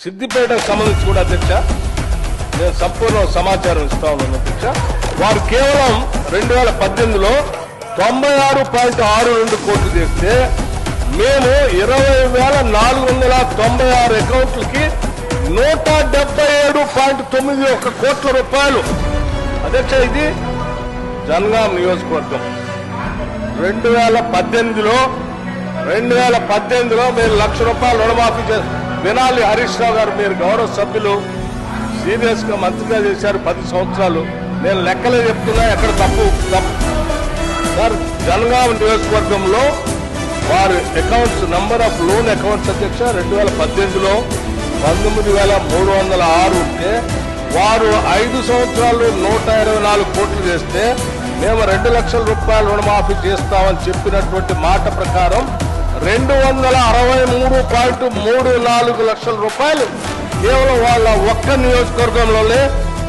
సిద్దిపేటకు సంబంధించి కూడా అధ్యక్ష నేను సంపూర్ణ సమాచారం ఇస్తా ఉన్నాను అధ్యక్ష. వారు కేవలం 2018లో 96.62 కోట్లు చేస్తే మేము 20,496 అకౌంట్లకి 177.91 కోట్ల రూపాయలు అధ్యక్ష. ఇది జనగాం నియోజకవర్గం 2018లో మీరు ₹1,00,000 రుణమాఫీ వినాలి. హరీష్ రావు గారు మీరు గౌరవ సభ్యులు సీరియస్ గా మంత్రిగా చేశారు 10 సంవత్సరాలు. నేను లెక్కలే చెప్తున్నా, ఎక్కడ తప్పు సార్. జనగాం నియోజకవర్గంలో వారి accounts number of loan accounts అధ్యక్ష 2018లో 19,306 ఉంటే వారు 5 సంవత్సరాలు 124 కోట్లు చేస్తే మేము ₹2,00,000 రుణమాఫీ చేస్తామని చెప్పినటువంటి మాట ప్రకారం 263.34 లక్షల రూపాయలు కేవలం వాళ్ళ ఒక్క నియోజకవర్గంలోనే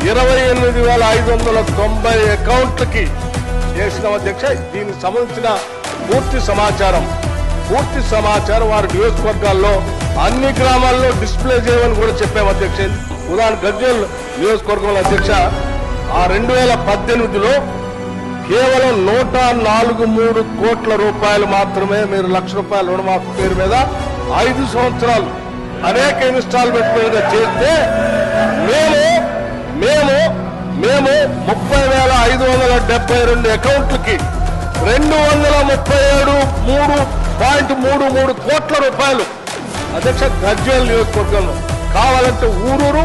28,590 అకౌంట్లకి చేసిన అధ్యక్ష. దీనికి సంబంధించిన పూర్తి సమాచారం వారి నియోజకవర్గాల్లో అన్ని గ్రామాల్లో డిస్ప్లే చేయమని కూడా చెప్పాము అధ్యక్ష. ఉదాహరణ గజ్వేల్ నియోజకవర్గంలో అధ్యక్ష ఆ 2018లో కేవలం 143 కోట్ల రూపాయలు మాత్రమే మీరు ₹1,00,000 రుణమాఫీ పేరు మీద 5 సంవత్సరాలు అనేక ఇన్స్టాల్మెంట్ మీద చేస్తే మేము 30,572 అకౌంట్లకి 237.33 కోట్ల రూపాయలు అధ్యక్ష గజ్వేల్ నియోజకవర్గంలో. కావాలంటే ఊరూరు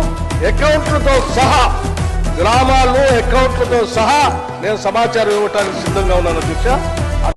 అకౌంట్లతో సహా గ్రామాల్లో అకౌంట్లతో సహా నేను సమాచారం ఇవ్వడానికి సిద్ధంగా ఉన్నాను అధ్యక్ష.